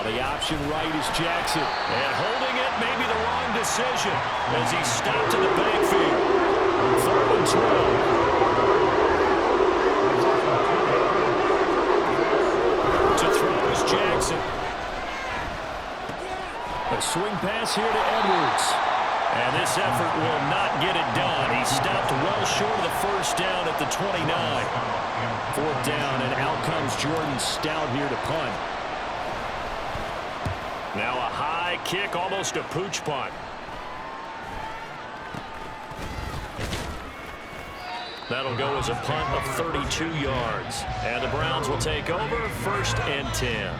the option right is Jackson. And holding it may be the wrong decision as he stopped in the backfield. 3rd and 12. To throw is Jackson. A swing pass here to Edwards. And this effort will not get it done. He stopped well short of the first down at the 29. 4th down, and out comes Jordan Stout here to punt. Now a high kick, almost a pooch punt. That'll go as a punt of 32 yards. And the Browns will take over 1st and 10.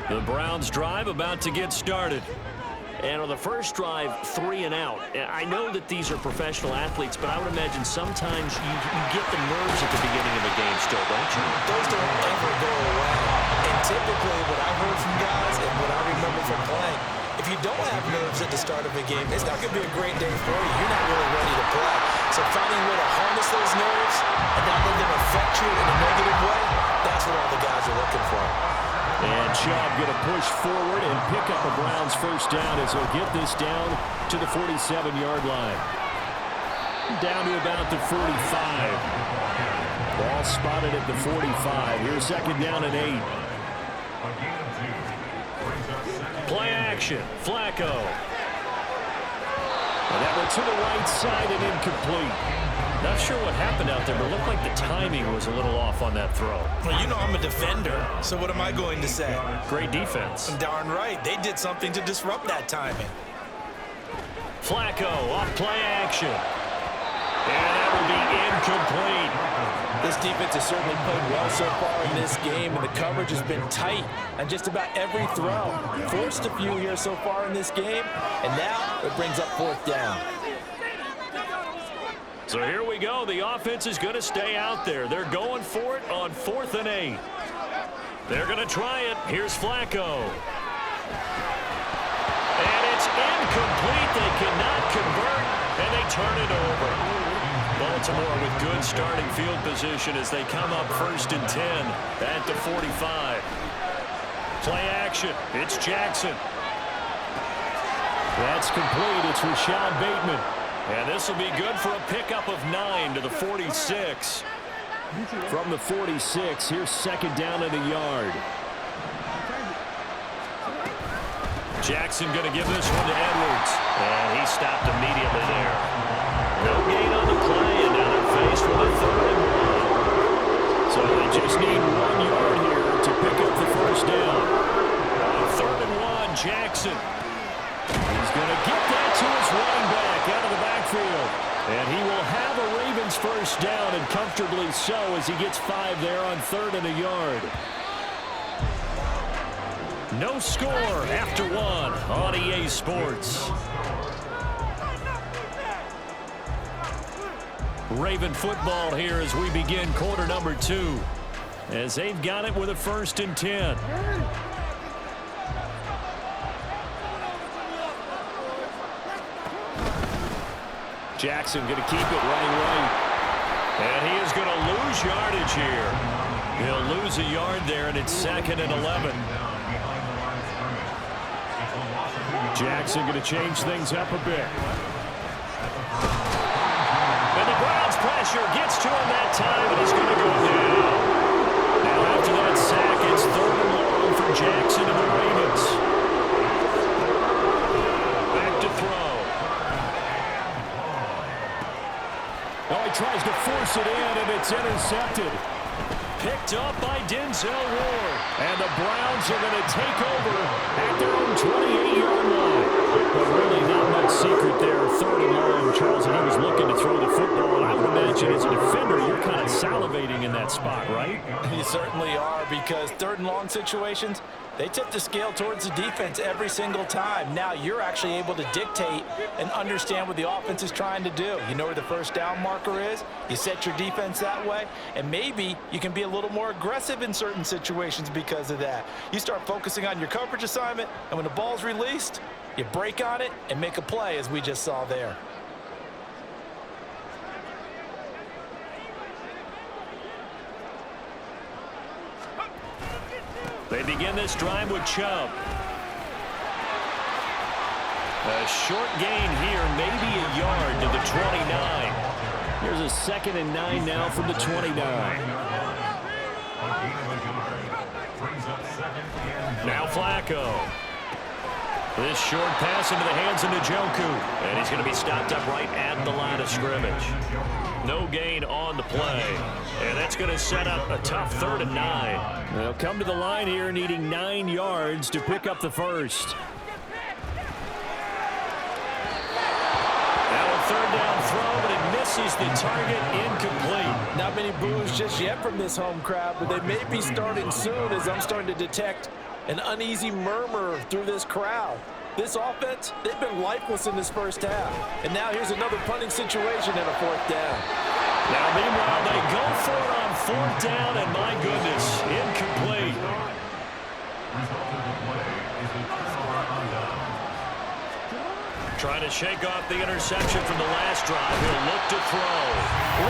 The Browns drive about to get started. And on the first drive, 3 and out. I know that these are professional athletes, but I would imagine sometimes you get the nerves at the beginning of a game still, don't you? Those don't ever go away. And typically what I've heard from guys and what I remember from playing, if you don't have nerves at the start of a game, it's not going to be a great day for you. You're not really ready to play. So finding a way to harness those nerves and not let them affect you in a negative way, that's what all the guys are looking for. And Chubb going to push forward and pick up a Browns first down as he'll get this down to the 47-yard line. Down to about the 45. Ball spotted at the 45. Here's 2nd down and 8. Play action. Flacco. And that one to the right side and incomplete. Not sure what happened out there, but it looked like the timing was a little off on that throw. Well, you know I'm a defender, so what am I going to say? Great defense. Darn right. They did something to disrupt that timing. Flacco off play action. And that will be incomplete. This defense has certainly played well so far in this game, and the coverage has been tight on just about every throw. Forced a few here so far in this game, and now it brings up 4th down. So here we go. The offense is going to stay out there. They're going for it on 4th and 8. They're going to try it. Here's Flacco. And it's incomplete. They cannot convert, and they turn it over. Baltimore with good starting field position as they come up 1st and 10 at the 45. Play action. It's Jackson. That's complete. It's Rashad Bateman. And this will be good for a pickup of 9 to the 46. From the 46, here's 2nd down and a yard. Jackson going to give this one to Edwards. And he stopped immediately there. No gain on the play, and now they're faced with a 3rd and 1. So they just need 1 yard here to pick up the first down. 3rd and 1, Jackson. He's going to get that to his running back out of the backfield. And he will have a Ravens first down, and comfortably so as he gets 5 there on 3rd and a yard. No score after 1 on EA Sports. Raven football here as we begin quarter number 2. As they've got it with a 1st and 10. Jackson going to keep it running right. And he is going to lose yardage here. He'll lose a yard there, and it's 2nd and 11. Jackson going to change things up a bit. And the Browns pressure gets to him that time, and he's going to go down. Now after that sack, it's 3rd and long for Jackson and the Ravens. Back to throw. Oh, he tries to force it in, and it's intercepted. Picked up by Denzel Ward. And the Browns are going to take over at their own 28-yard line. But really not much secret there. 3rd and long, Charles, and he was looking to throw the football. And I would imagine as a defender, you're kind of salivating in that spot, right? You certainly are, because 3rd and long situations, they tip the scale towards the defense every single time. Now you're actually able to dictate and understand what the offense is trying to do. You know where the first down marker is. You set your defense that way, and maybe you can be a little more aggressive in certain situations because of that. You start focusing on your coverage assignment, and when the ball's released, You break on it and make a play, as we just saw there. They begin this drive with Chubb. A short gain here, maybe a yard to the 29. Here's a 2nd and 9 now from the 29. Now Flacco. This short pass into the hands of Njoku. And he's going to be stopped up right at the line of scrimmage. No gain on the play. And that's going to set up a tough 3rd and 9. They'll come to the line here needing 9 yards to pick up the first. Now a 3rd down throw, but it misses the target, incomplete. Not many boos just yet from this home crowd, but they may be starting soon, as I'm starting to detect an uneasy murmur through this crowd. This offense, they've been lifeless in this first half. And now here's another punting situation and a 4th down. Now, meanwhile, they go for it on 4th down, and my goodness, incomplete. Trying to shake off the interception from the last drive. He'll look to throw.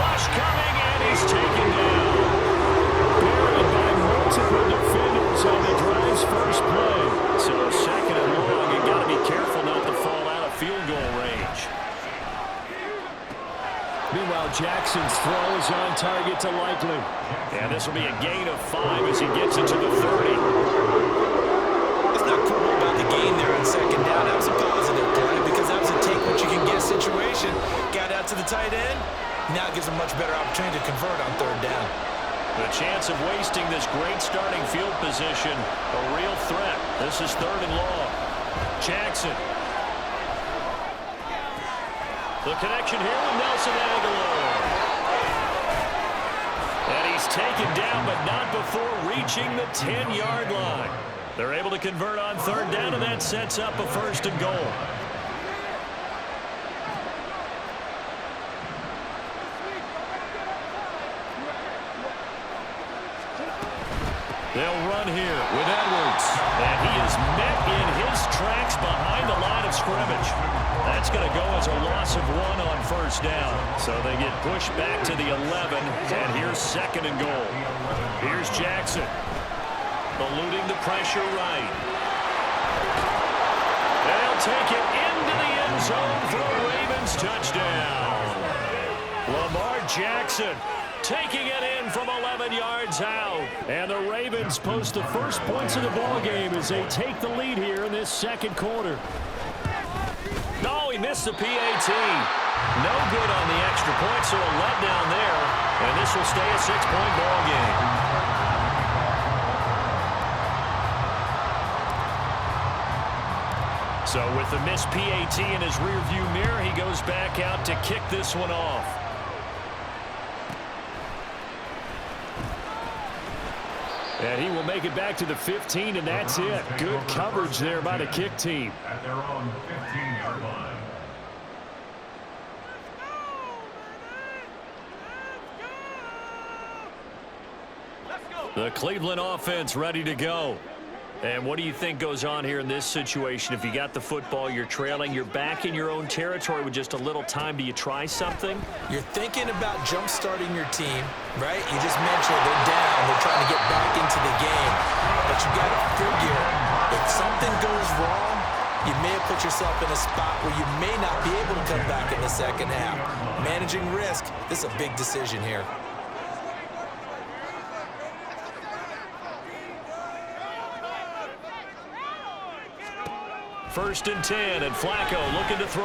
Rush coming, and he's taken down. Buried by multiple defenders on the drive's first play. So 2nd and long, you got to be careful not to fall out of field goal range. Meanwhile, Jackson's throw is on target to Likely. And this will be a gain of 5 as he gets into the 30. It's not cool about the gain there on 2nd down. That was a positive play because that was a take-what-you-can-get situation. Got out to the tight end. Now it gives him much better opportunity to convert on 3rd down. The chance of wasting this great starting field position, a real threat. This is 3rd and long. Jackson. The connection here with Nelson Aguilar. And he's taken down, but not before reaching the 10-yard line. They're able to convert on 3rd down, and that sets up a 1st and goal. They'll run here with Edwards. And he is met in his tracks behind the line of scrimmage. That's going to go as a loss of 1 on 1st down. So they get pushed back to the 11. And here's 2nd and goal. Here's Jackson. Eluding the pressure right. And he'll take it into the end zone for a Ravens touchdown. Lamar Jackson taking it in from 11 yards out. And the Ravens post the first points of the ballgame as they take the lead here in this 2nd quarter. No, he missed the PAT. No good on the extra point, so a letdown there. And this will stay a 6-point ballgame. So with the missed PAT in his rearview mirror, he goes back out to kick this one off. And he will make it back to the 15, and that's it. Good coverage there by the kick team. At their own 15-yard line. The Cleveland offense ready to go. And what do you think goes on here in this situation? If you got the football, you're trailing, you're back in your own territory with just a little time. Do you try something? You're thinking about jump-starting your team, right? You just mentioned they're down. They're trying to get back into the game. But you got to figure, if something goes wrong, you may have put yourself in a spot where you may not be able to come back in the 2nd half. Managing risk, this is a big decision here. First and 10, and Flacco looking to throw.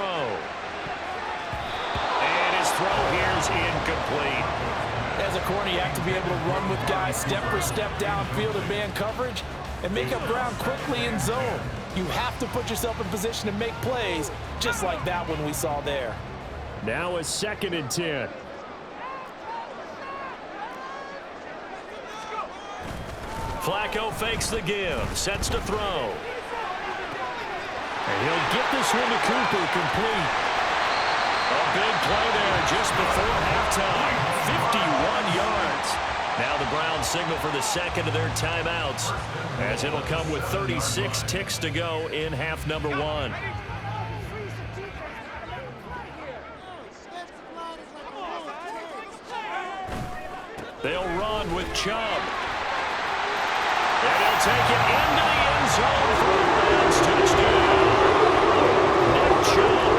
And his throw here is incomplete. As a corner, you have to be able to run with guys step for step downfield in man coverage and make up ground quickly in zone. You have to put yourself in position to make plays, just like that one we saw there. Now a 2nd and 10. Flacco fakes the give, sets to throw. And he'll get this one to Cooper, complete. A big play there just before halftime. 51 yards. Now the Browns signal for the second of their timeouts, as it'll come with 36 ticks to go in half number one. They'll run with Chubb. And he'll take it into the end zone for a Browns touchdown. Nick Chubb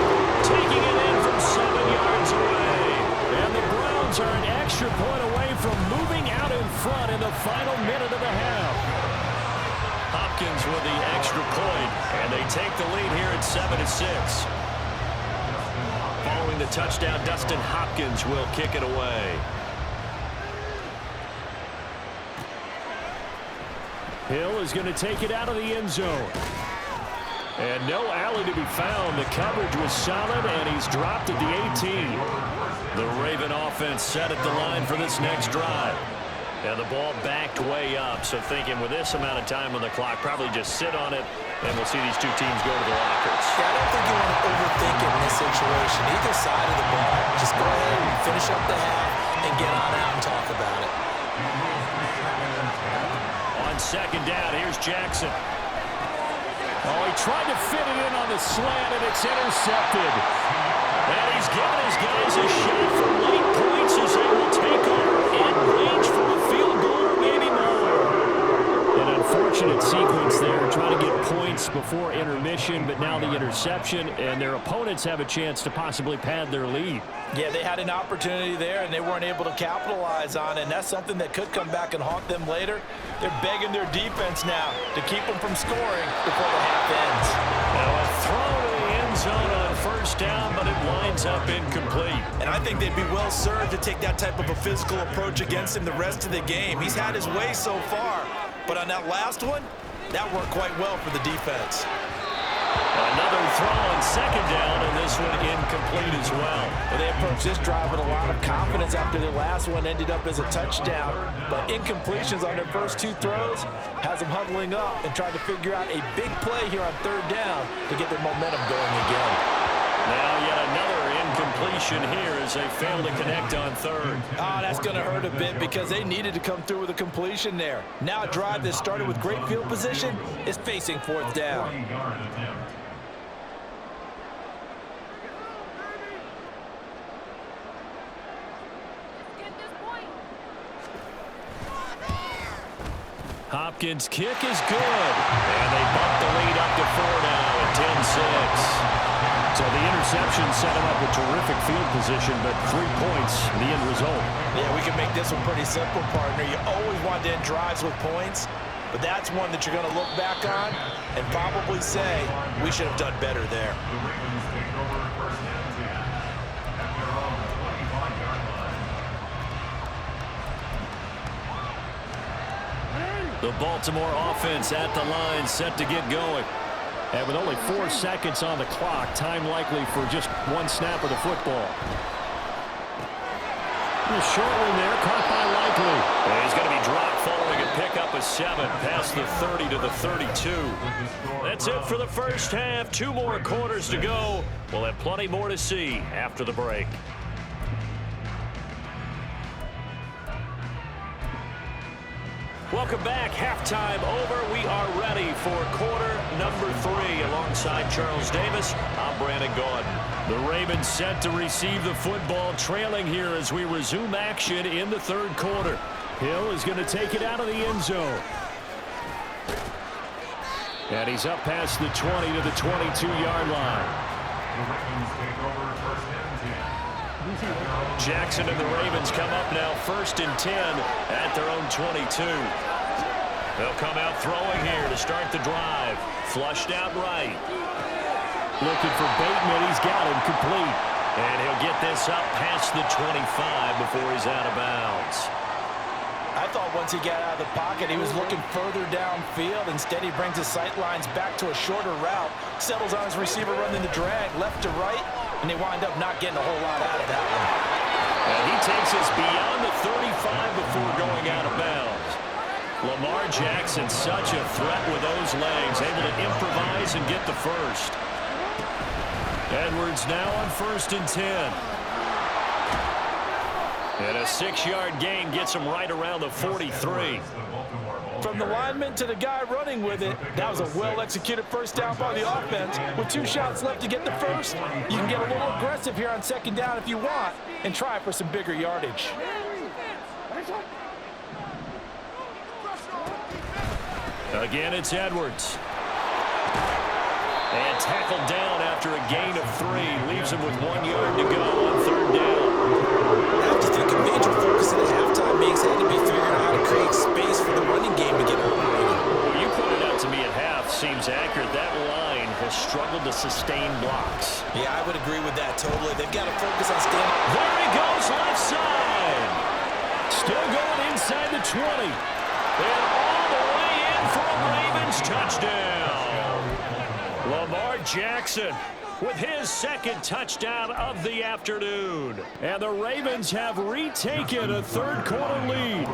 taking it in from 7 yards away. And the Browns are an extra point away from moving out in front in the final minute of the half. Hopkins with the extra point, and they take the lead here at 7-6. Following the touchdown, Dustin Hopkins will kick it away. Hill is going to take it out of the end zone. And no alley to be found. The coverage was solid, and he's dropped at the 18. The Raven offense set at the line for this next drive. And the ball backed way up, so thinking with this amount of time on the clock, probably just sit on it, and we'll see these two teams go to the lockers. Yeah, I don't think you want to overthink it in this situation. Either side of the ball, just go ahead and finish up the half and get on out and talk about it. On second down, here's Jackson. Oh, he tried to fit it in on the slant, and it's intercepted. And he's given his guys a shot for late points as they will take over in range for a field goal or maybe more. An unfortunate sequence there, trying to get points before intermission, but now the interception, and their opponents have a chance to possibly pad their lead. Yeah, they had an opportunity there, and they weren't able to capitalize on it, and that's something that could come back and haunt them later. They're begging their defense now to keep them from scoring before the half ends. Now a throw to the end zone on first down, but it winds up incomplete. And I think they'd be well served to take that type of a physical approach against him the rest of the game. He's had his way so far, but on that last one, that worked quite well for the defense. Another throw on second down, and this one incomplete as well. And they approached this drive with a lot of confidence after their last one ended up as a touchdown. But incompletions on their first two throws has them huddling up and trying to figure out a big play here on third down to get their momentum going again. Now yet another incompletion here as they fail to connect on third. That's going to hurt a bit because they needed to come through with a completion there. Now a drive that started with great field position is facing fourth down. Hopkins' kick is good, and they bump the lead up to 4 now at 10-6. So the interception set him up with terrific field position, but 3 points, the end result. Yeah, we can make this one pretty simple, partner. You always want to end drives with points, but that's one that you're going to look back on and probably say, we should have done better there. The Baltimore offense at the line, set to get going. And with only 4 seconds on the clock, time likely for just one snap of the football. A short one there, caught by Likely. And he's going to be dropped following a pickup of 7 past the 30 to the 32. That's it for the first half. 2 more quarters to go. We'll have plenty more to see after the break. Welcome back. Halftime over. We are ready for quarter number 3. Alongside Charles Davis, I'm Brandon Gordon. The Ravens set to receive the football, trailing here as we resume action in the third quarter. Hill is going to take it out of the end zone. And he's up past the 20 to the 22-yard line. Jackson and the Ravens come up now first and 10 at their own 22. They'll come out throwing here to start the drive. Flushed out right. Looking for Bateman. He's got him complete. And he'll get this up past the 25 before he's out of bounds. I thought once he got out of the pocket, he was looking further downfield. Instead, he brings his sight lines back to a shorter route. Settles on his receiver running the drag left to right. And they wind up not getting a whole lot out of that one. And he takes us beyond the 35 before going out of bounds. Lamar Jackson, such a threat with those legs, able to improvise and get the first. Edwards now on first and 10. And a 6-yard gain gets him right around the 43. From the lineman to the guy running with it, that was a well-executed first down by the offense. With 2 shots left to get the first, you can get a little aggressive here on second down if you want and try for some bigger yardage. Again, it's Edwards. And tackled down after a gain of 3. Leaves him with 1 yard to go on third down. I have to think a major focus at halftime makes had to be figuring out how to create space for the running game to get operating. Well, you pointed out to me at half seems accurate. That line has struggled to sustain blocks. Yeah, I would agree with that totally. They've got to focus on standing. There he goes, left side. Still going inside the 20. And all the way in for a Ravens touchdown. Lamar Jackson with his second touchdown of the afternoon. And the Ravens have retaken a third-quarter lead.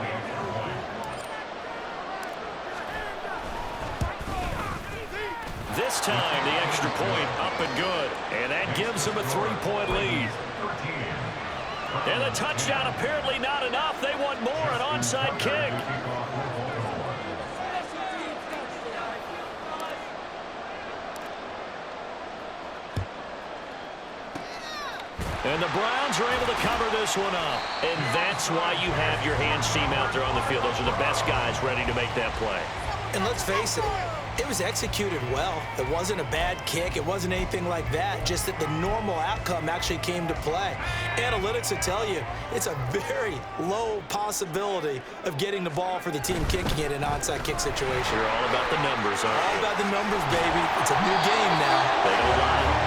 This time, the extra point up and good. And that gives them a 3-point lead. And the touchdown apparently not enough. They want more, an onside kick. And the Browns are able to cover this one up. And that's why you have your hands team out there on the field. Those are the best guys ready to make that play. And let's face it, it was executed well. It wasn't a bad kick. It wasn't anything like that. Just that the normal outcome actually came to play. Analytics will tell you it's a very low possibility of getting the ball for the team kicking it in an onside kick situation. You're all about the numbers, aren't you? All about the numbers, baby. It's a new game now. They don't lie.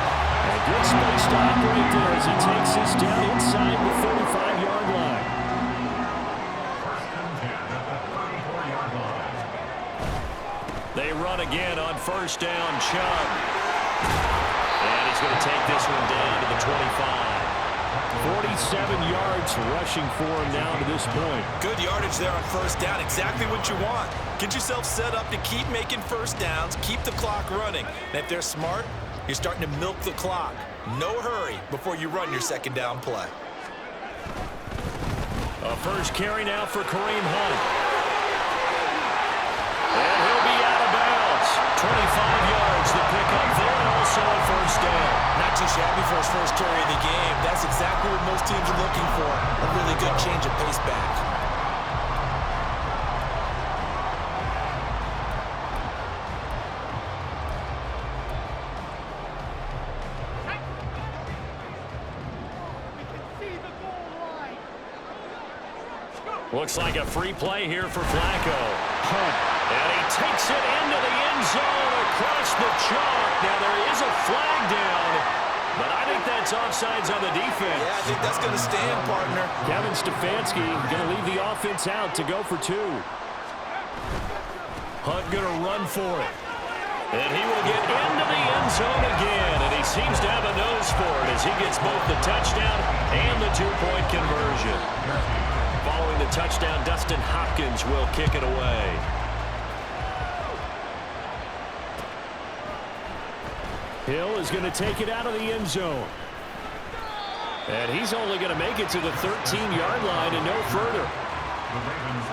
A good space to operate there as he takes this down inside the 35-yard line. They run again on first down, Chubb. And he's going to take this one down to the 25. 47 yards rushing for him now to this point. Good yardage there on first down. Exactly what you want. Get yourself set up to keep making first downs, keep the clock running. And if they're smart, you're starting to milk the clock. No hurry before you run your second down play. A first carry now for Kareem Hunt. And he'll be out of bounds. 25 yards to pick up there, and also a first down. Not too shabby for his first carry of the game. That's exactly what most teams are looking for. A really good change of pace back. Looks like a free play here for Flacco. Hunt. And he takes it into the end zone across the chalk. Now there is a flag down, but I think that's offsides on the defense. Yeah, I think that's going to stand, partner. Kevin Stefanski going to leave the offense out to go for 2. Hunt going to run for it. And he will get into the end zone again, and he seems to have a nose for it as he gets both the touchdown and the 2-point conversion. Following the touchdown, Dustin Hopkins will kick it away. Hill is going to take it out of the end zone. And he's only going to make it to the 13-yard line and no further.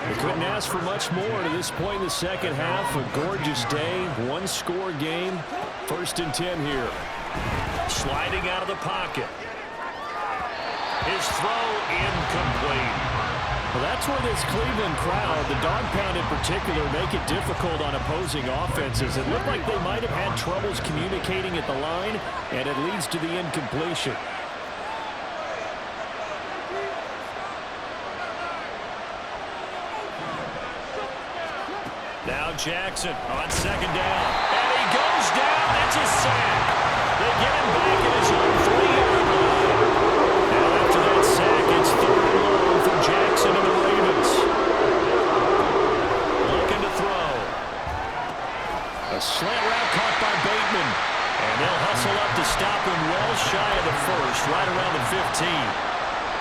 They couldn't ask for much more to this point in the second half. A gorgeous day, one-score game. 1st and 10 here. Sliding out of the pocket. His throw incomplete. Well, that's where this Cleveland crowd, the dog pound in particular, make it difficult on opposing offenses. It looked like they might have had troubles communicating at the line, and it leads to the incompletion. Now Jackson on second down. And he goes down. That's a sack. They get him back at his own 3-yard line. Now after that sack, it's 3rd and long for Jackson and the Ravens. Looking to throw. A slant route caught by Bateman. And they'll hustle up to stop him well shy of the first, right around the 15.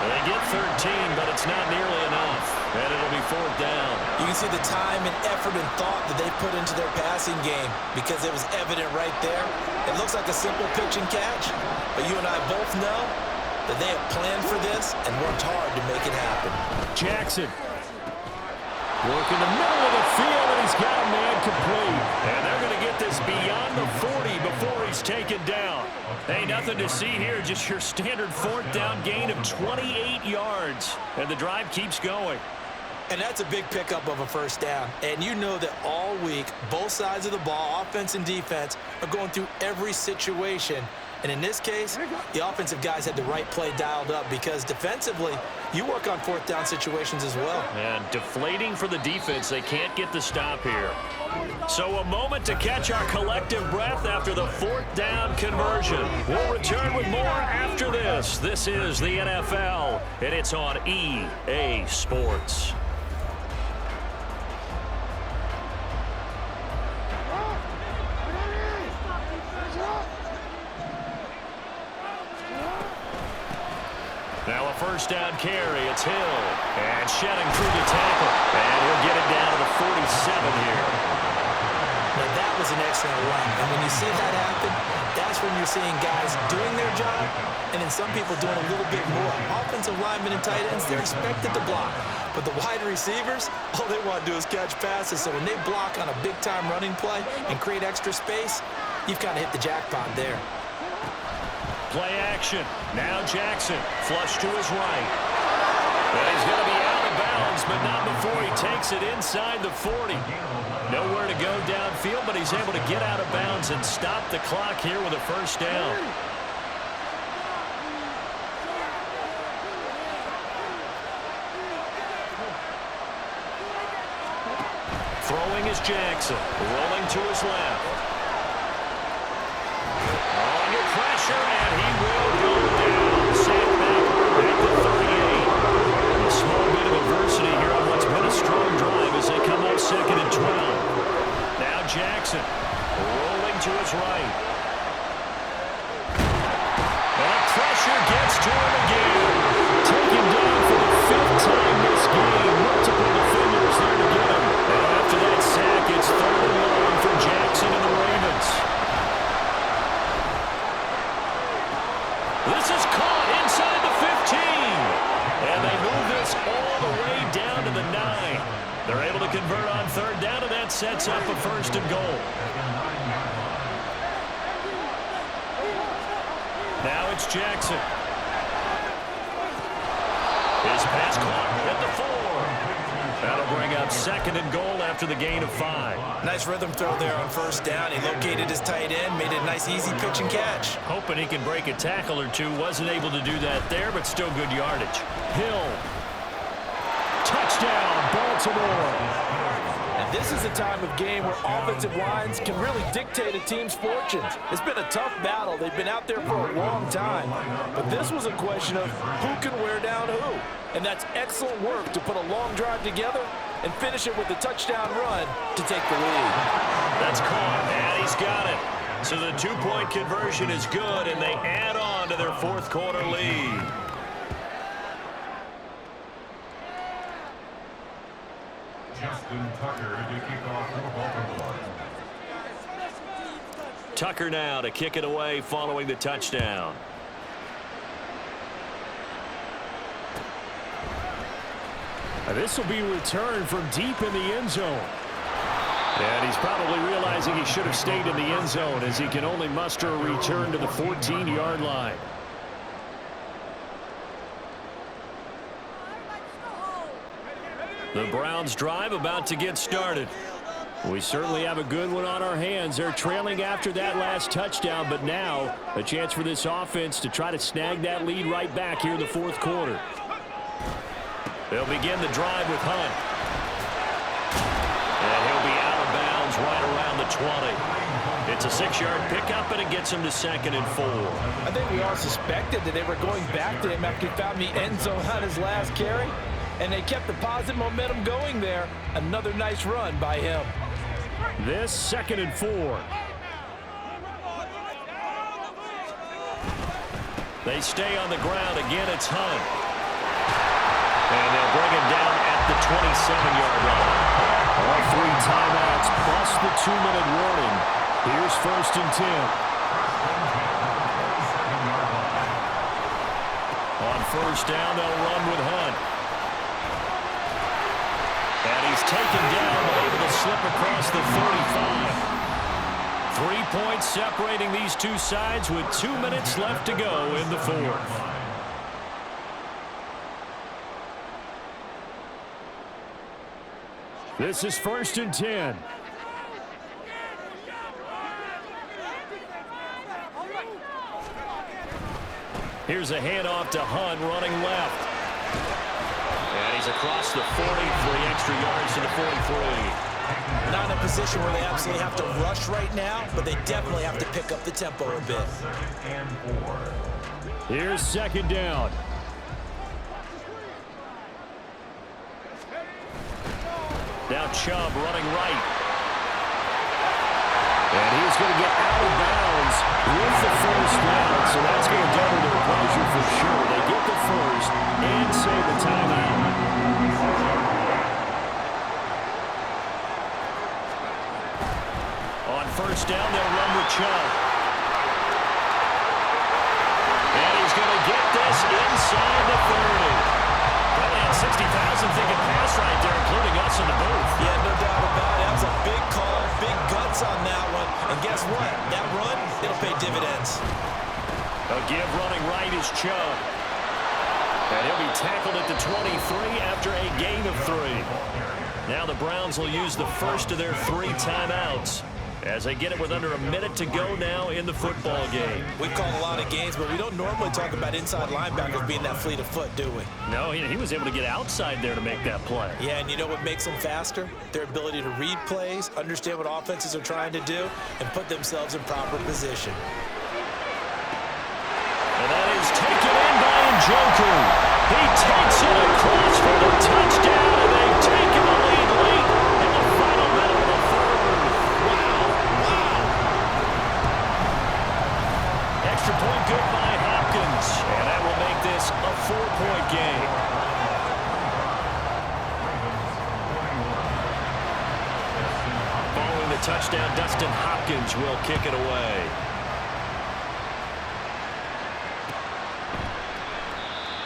They get 13, but it's not nearly enough. And it'll be 4th down. You can see the time and effort and thought that they put into their passing game because it was evident right there. It looks like a simple pitch and catch, but you and I both know that they have planned for this and worked hard to make it happen. Jackson. Working the middle of the field, and he's got a man complete. And they're going to get this beyond the 40 before he's taken down. Hey, nothing to see here, just your standard fourth down gain of 28 yards. And the drive keeps going. And that's a big pickup of a first down. And you know that all week, both sides of the ball, offense and defense, are going through every situation. And in this case, the offensive guys had the right play dialed up because defensively, you work on fourth down situations as well. And deflating for the defense. They can't get the stop here. So a moment to catch our collective breath after the fourth down conversion. We'll return with more after this. This is the NFL, and it's on EA Sports. Now a first down carry. It's Hill. And shedding through the tackle. And he'll get it down to the 47 here. Now that was an excellent run. And when you see that happen, that's when you're seeing guys doing their job and then some people doing a little bit more. Offensive linemen and tight ends, they're expected to block. But the wide receivers, all they want to do is catch passes. So when they block on a big-time running play and create extra space, you've kind of hit the jackpot there. Play action. Now Jackson. Flush to his right. And he's going to be out of bounds, but not before he takes it inside the 40. Nowhere to go downfield, but he's able to get out of bounds and stop the clock here with a first down. Throwing is Jackson. Rolling to his left. Under pressure, and he will go down. Sacked back at the 38. A small bit of adversity here on what's been a strong drive as they come up 2nd and 12. Now Jackson rolling to his right. That pressure gets to him again. Taken down for the 5th time this game. Multiple defenders there to get him. And after that sack, it's 3rd and long for Jackson and the Ravens. This is caught inside the 15. And they move this all the way down to the 9. They're able to convert on 3rd down, and that sets up a 1st and goal. Now it's Jackson. His pass caught at the 4. That'll bring up 2nd and goal after the gain of 5. Nice rhythm throw there on 1st down. He located his tight end, made it a nice easy pitch and catch. Hoping he can break a tackle or two. Wasn't able to do that there, but still good yardage. Hill. Touchdown, Baltimore. And this is a time of game where offensive lines can really dictate a team's fortunes. It's been a tough battle. They've been out there for a long time. But this was a question of who can wear down who. And that's excellent work to put a long drive together and finish it with a touchdown run to take the lead. That's caught, and he's got it. So the 2-point conversion is good, and they add on to their 4th quarter lead. Justin Tucker to kick off for Baltimore. Tucker now to kick it away following the touchdown. This will be returned from deep in the end zone. And he's probably realizing he should have stayed in the end zone as he can only muster a return to the 14-yard line. The Browns drive about to get started. We certainly have a good one on our hands. They're trailing after that last touchdown, but now a chance for this offense to try to snag that lead right back here in the 4th quarter. They'll begin the drive with Hunt. And he'll be out of bounds right around the 20. It's a 6-yard pickup, and it gets him to 2nd and 4. I think we all suspected that they were going back to him after he found the end zone on his last carry. And they kept the positive momentum going there. Another nice run by him. This 2nd and 4. They stay on the ground. Again, it's Hunt. And they'll bring him down at the 27-yard line. All 3 timeouts plus the 2-minute warning. Here's 1st and 10. first down. They'll run with Hunt. And he's taken down, but able to slip across the 35. 3 points separating these two sides with 2 minutes left to go in the fourth. This is 1st and 10. Here's a handoff to Hunt running left. And he's across the 40 for the extra yards to the 43. Not in a position where they absolutely have to rush right now, but they definitely have to pick up the tempo a bit. Here's 2nd down. Now Chubb running right. And he's going to get out of bounds with the first down, so that's going to double their pleasure for sure. They get the first and save the timeout. On first down, they'll run with Chubb. And he's going to get this inside the 30. Probably had 60,000 thinking pass right there, including us in the booth. Yeah, no doubt about it. That was a big call, big guts on that one. And guess what? That run, it'll pay dividends. A give running right is Chubb. And he'll be tackled at the 23 after a gain of 3. Now the Browns will use the first of their 3 timeouts as they get it with under a minute to go now in the football game. We call a lot of games, but we don't normally talk about inside linebackers being that fleet of foot, do we? No, he was able to get outside there to make that play. Yeah, and you know what makes them faster? Their ability to read plays, understand what offenses are trying to do, and put themselves in proper position. And that is taken in by Njoku. He takes it across for the touchdown, and they've taken the lead late in the final minute of the third. Extra point good by Hopkins, and that will make this a 4-point game. Following the touchdown, Dustin Hopkins will kick it away.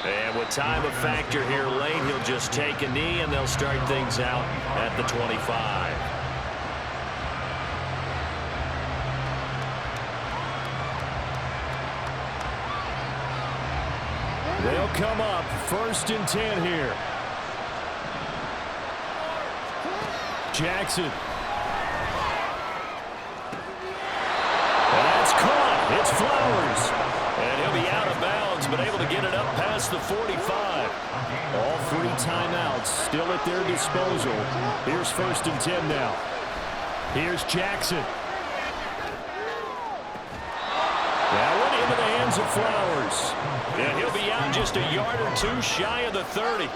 And with time a factor here late, he'll just take a knee, and they'll start things out at the 25. They'll come up 1st and 10 here. Jackson. And that's caught. It's Flowers. And he'll be out of bounds, but able to get it up past the 45. All 3 timeouts still at their disposal. Here's 1st and 10 now. Here's Jackson. That one into the hands of Flowers. And he'll be out just a yard or 2 shy of the 30.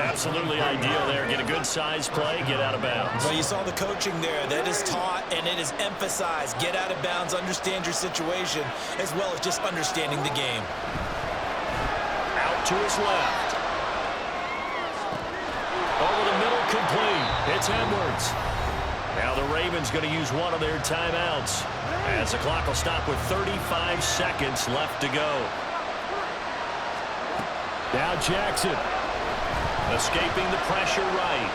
Absolutely ideal there. Get a good size play, get out of bounds. Well, you saw the coaching there. That is taught and it is emphasized. Get out of bounds, understand your situation, as well as just understanding the game. Out to his left. Over the middle, complete. It's Edwards. Now the Ravens going to use one of their timeouts as the clock will stop with 35 seconds left to go. Now Jackson. Escaping the pressure right.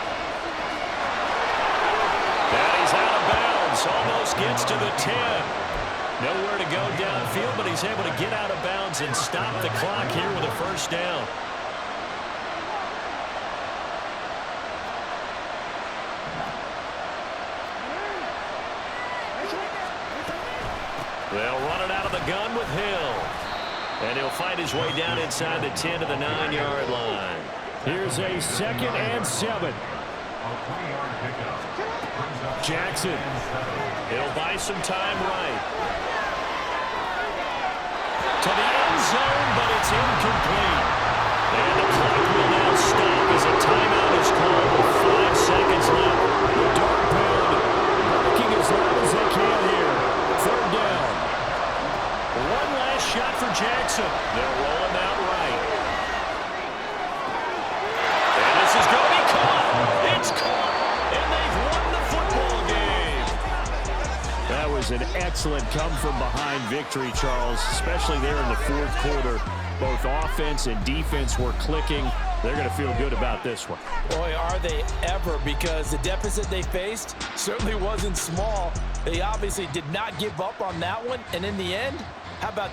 And he's out of bounds. Almost gets to the 10. Nowhere to go downfield, but he's able to get out of bounds and stop the clock here with a first down. They'll run it out of the gun with Hill. And he'll fight his way down inside the 10 to the 9-yard line. Here's a 2nd and 7. Jackson. He'll buy some time right. To the end zone, but it's incomplete. And the clock will now stop as a timeout is called with 5 seconds left. The dog pound working as loud as they can here. 3rd down. One last shot for Jackson. They'll roll him out right. And this is going to be caught. It's caught. And they've won the football game. That was an excellent come-from-behind victory, Charles, especially there in the 4th quarter. Both offense and defense were clicking. They're going to feel good about this one. Boy, are they ever, because the deficit they faced certainly wasn't small. They obviously did not give up on that one, and in the end, how about